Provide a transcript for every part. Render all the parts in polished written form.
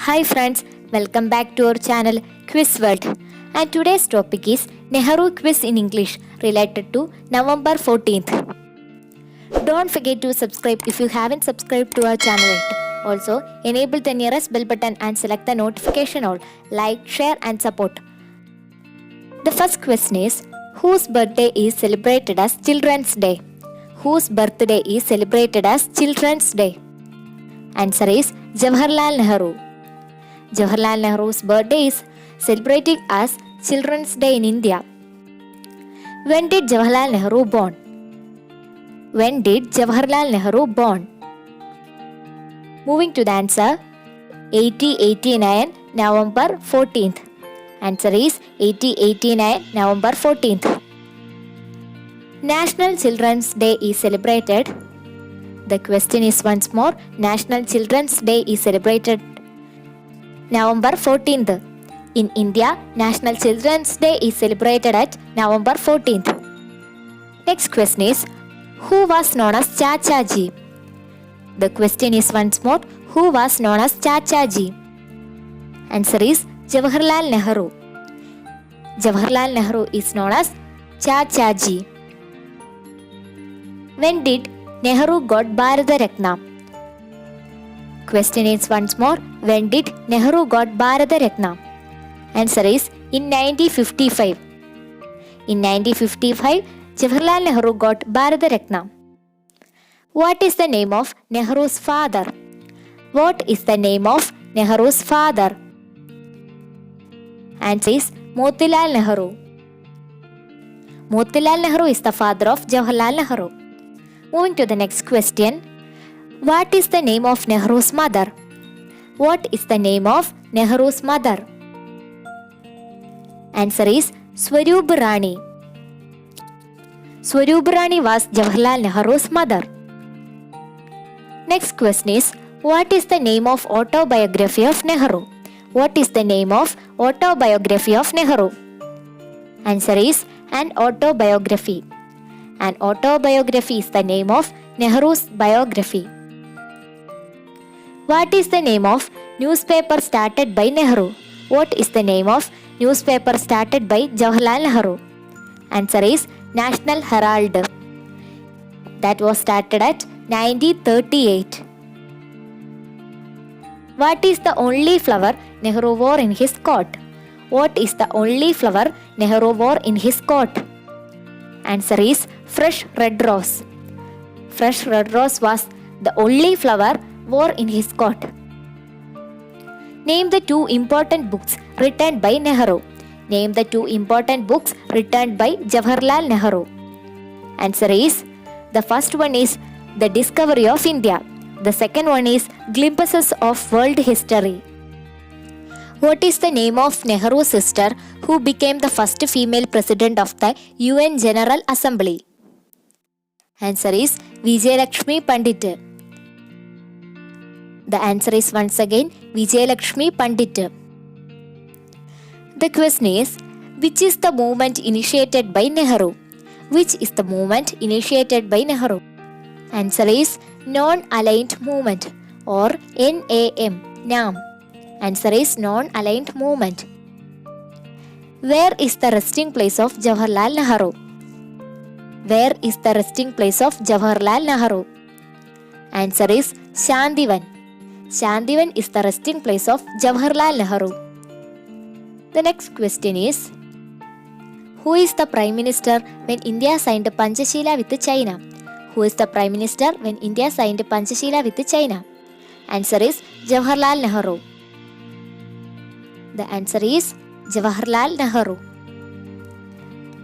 Hi friends, welcome back to our channel Quiz World. And today's topic is Nehru Quiz in English related to November 14th. Don't forget to subscribe if you haven't subscribed to our channel yet. Also, enable the nearest bell button and select the notification all. Like, share and support. The first question is, whose birthday is celebrated as Children's Day? Whose birthday is celebrated as Children's Day? Answer is Jawaharlal Nehru. Jawaharlal Nehru's birthday is celebrated as Children's Day in India. When did Jawaharlal Nehru born? When did Jawaharlal Nehru born? Moving to the answer, 1889 November 14th. Answer is 1889 November 14th. National Children's Day is celebrated. The question is once more, National Children's Day is celebrated November 14th. In India, National Children's Day is celebrated at November 14th. Next question is, who was known as Chachaji? The question is once more, who was known as Chachaji? Answer is Jawaharlal Nehru. Jawaharlal Nehru is known as Chachaji. When did Nehru got Bharata Ratna? Question is once more, when did Nehru got Bharata Ratna? Answer is in 1955. In 1955, Jawaharlal Nehru got Bharata Ratna. What is the name of Nehru's father? What is the name of Nehru's father? Answer is Motilal Nehru. Motilal Nehru is the father of Jawaharlal Nehru. Moving to the next question. What is the name of Nehru's mother? What is the name of Nehru's mother? Answer is Swarup Rani. Swarup Rani was Jawaharlal Nehru's mother. Next question is, what is the name of autobiography of Nehru? What is the name of autobiography of Nehru? Answer is an autobiography. An autobiography is the name of Nehru's biography. What is the name of newspaper started by Nehru? What is the name of newspaper started by Jawaharlal Nehru? Answer is National Herald. That was started at 1938. What is the only flower Nehru wore in his coat? What is the only flower Nehru wore in his coat? Answer is fresh red rose. Fresh red rose was the only flower wore in his coat. Name the two important books written by Nehru. Name the two important books written by Jawaharlal Nehru. Answer is, the first one is The Discovery of India. The second one is Glimpses of World History. What is the name of Nehru's sister who became the first female president of the UN General Assembly? Answer is Vijayalakshmi Pandit. The answer is once again Vijayalakshmi Pandit. The question is, which is the movement initiated by Nehru? Which is the movement initiated by Nehru? Answer is Non-Aligned Movement or NAM. Answer is Non-Aligned Movement. Where is the resting place of Jawaharlal Nehru? Where is the resting place of Jawaharlal Nehru? Answer is Shandivan. Shandivan is the resting place of Jawaharlal Nehru. The next question is, who is the Prime Minister when India signed Panchashila with China? Who is the Prime Minister when India signed Panchashila with China? Answer is Jawaharlal Nehru. The answer is Jawaharlal Nehru.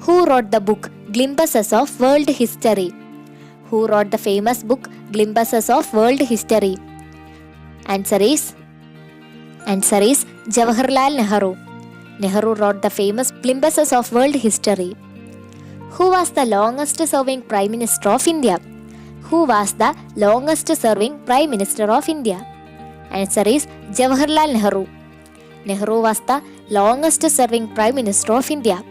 Who wrote the book Glimpses of World History? Who wrote the famous book Glimpses of World History? Answer is Jawaharlal Nehru. Nehru wrote the famous Glimpses of World History. Who was the longest serving Prime Minister of India? Who was the longest serving Prime Minister of India? Answer is Jawaharlal Nehru. Nehru was the longest serving Prime Minister of India.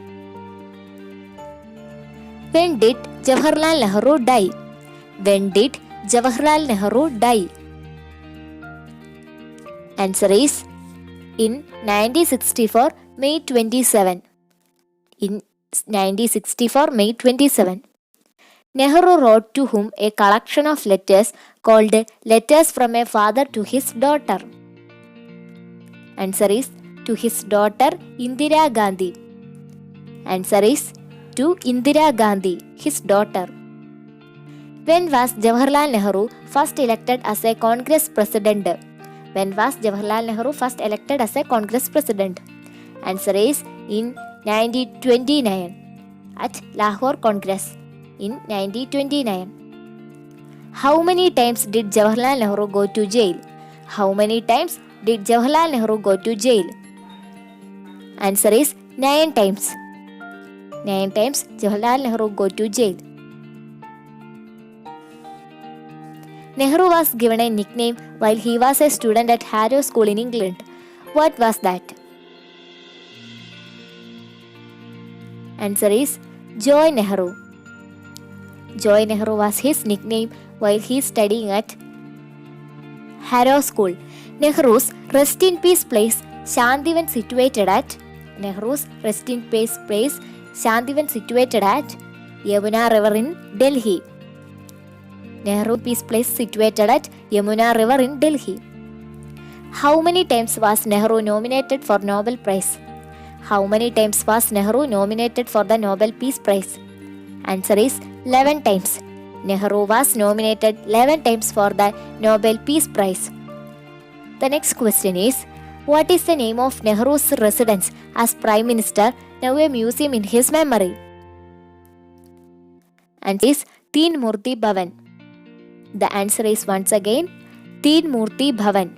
When did Jawaharlal Nehru die? When did Jawaharlal Nehru die? Answer is in 1964 May 27. In 1964 May 27, Nehru wrote to whom a collection of letters called Letters from a Father to His Daughter. Answer is to his daughter Indira Gandhi. Answer is to Indira Gandhi, his daughter. When was Jawaharlal Nehru first elected as a Congress president? When was Jawaharlal Nehru first elected as a Congress president? Answer is in 1929 at Lahore Congress in 1929. How many times did Jawaharlal Nehru go to jail? How many times did Jawaharlal Nehru go to jail? Answer is 9 times. 9 times Jawaharlal Nehru go to jail. Nehru was given a nickname while he was a student at Harrow School in England. What was that? Answer is Joy Nehru. Joy Nehru was his nickname while he studying at Harrow School. Nehru's rest in peace place Shantivan situated at Nehru's rest in peace place Shantivan situated at Yamuna River in Delhi. Nehru Peace Place situated at Yamuna River in Delhi. How many times was Nehru nominated for Nobel Prize? How many times was Nehru nominated for the Nobel Peace Prize? Answer is 11 times. Nehru was nominated 11 times for the Nobel Peace Prize. The next question is, what is the name of Nehru's residence as Prime Minister, now a museum in his memory? And is Teen Murti Bhavan. The answer is once again Teen Murti Bhavan.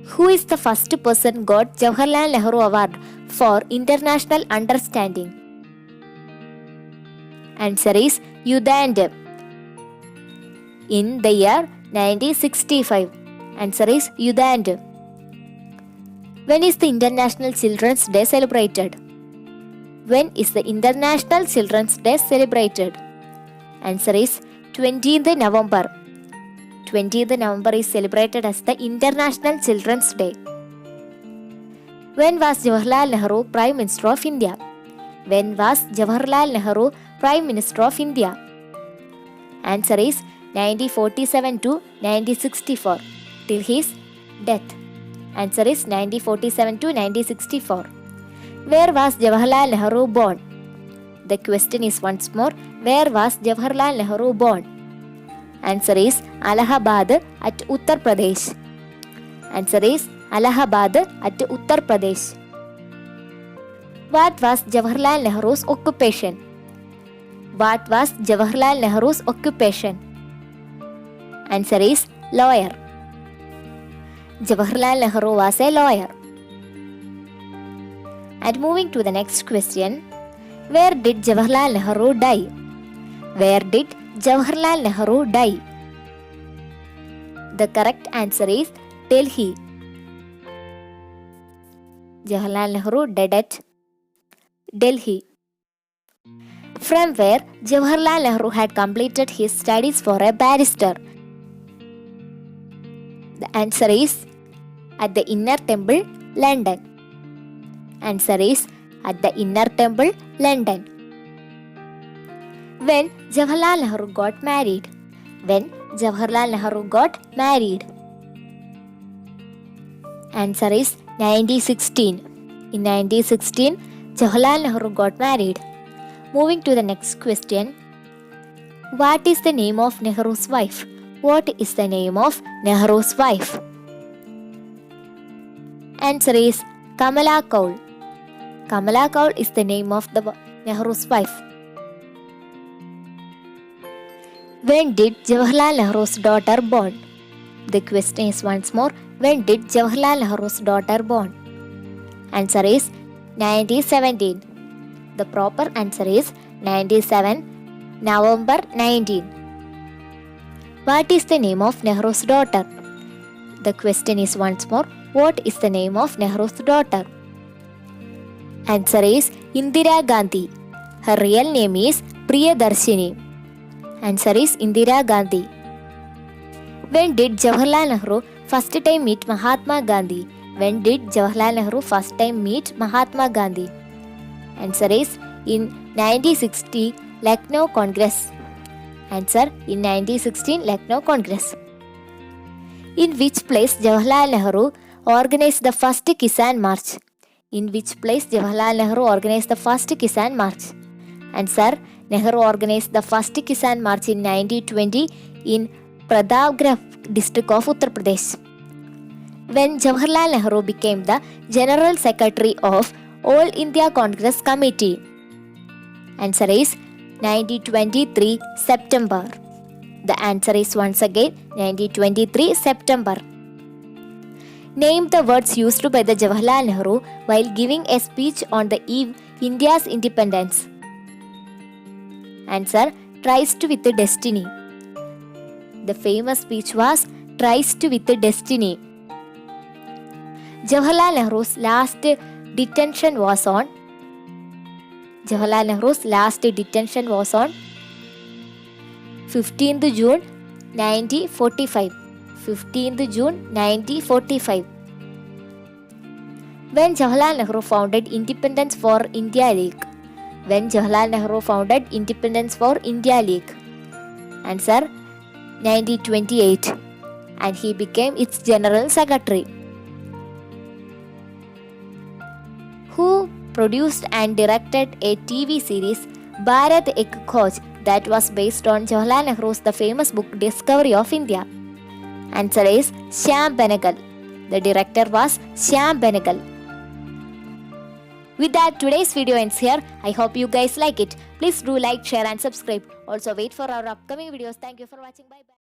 Who is the first person got Jawaharlal Nehru Award for International Understanding? Answer is Yudand in the year 1965. Answer is Yudand. When is the International Children's Day celebrated? When is the International Children's Day celebrated? Answer is 20th November. 20th November is celebrated as the International Children's Day. When was Jawaharlal Nehru Prime Minister of India? When was Jawaharlal Nehru Prime Minister of India? Answer is 1947 to 1964 till his death. Answer is 1947 to 1964. Where was Jawaharlal Nehru born? The question is once more, where was Jawaharlal Nehru born? Answer is Allahabad at Uttar Pradesh. Answer is Allahabad at Uttar Pradesh. What was Jawaharlal Nehru's occupation? What was Jawaharlal Nehru's occupation? Answer is lawyer. Jawaharlal Nehru was a lawyer. And moving to the next question, where did Jawaharlal Nehru die? Where did Jawaharlal Nehru die? The correct answer is Delhi. Jawaharlal Nehru died at Delhi. From where Jawaharlal Nehru had completed his studies for a barrister? The answer is at the Inner Temple, London. Answer is at the Inner Temple, London. When Jawaharlal Nehru got married? When Jawaharlal Nehru got married? Answer is 1916. In 1916, Jawaharlal Nehru got married. Moving to the next question. What is the name of Nehru's wife? What is the name of Nehru's wife? Answer is Kamala Kaul. Kamala Kaul is the name of the Nehru's wife. When did Jawaharlal Nehru's daughter born? The question is once more, when did Jawaharlal Nehru's daughter born? Answer is 1917. The proper answer is 97 November 19. What is the name of Nehru's daughter? The question is once more, what is the name of Nehru's daughter? Answer is Indira Gandhi. Her real name is Priyadarshini. Answer is Indira Gandhi. When did Jawaharlal Nehru first time meet Mahatma Gandhi? When did Jawaharlal Nehru first time meet Mahatma Gandhi? Answer is in 1960 Lucknow Congress. Answer in 1916 Lucknow Congress. In which place Jawaharlal Nehru organized the first Kisan March? In which place Jawaharlal Nehru organized the first Kisan March? Answer, Nehru organized the first Kisan March in 1920 in Pratapgarh district of Uttar Pradesh. When Jawaharlal Nehru became the General Secretary of All India Congress Committee? Answer is 1923 September. The answer is once again 1923 September. Name the words used by the Jawaharlal Nehru while giving a speech on the eve India's independence. Answer, Tryst with Destiny. The famous speech was Tryst with Destiny. Jawaharlal Nehru's last detention was on 15th June 1945. 15th June 1945. When Jawaharlal Nehru founded Independence for India League? When Jawaharlal Nehru founded Independence for India League? Answer, 1928. And he became its General Secretary. Who produced and directed a TV series Bharat Ek Khoj that was based on Jawaharlal Nehru's the famous book Discovery of India? Answer is Shyam Benegal. The director was Shyam Benegal. With that, today's video ends here. I hope you guys like it. Please do like, share and subscribe. Also wait for our upcoming videos. Thank you for watching. Bye bye.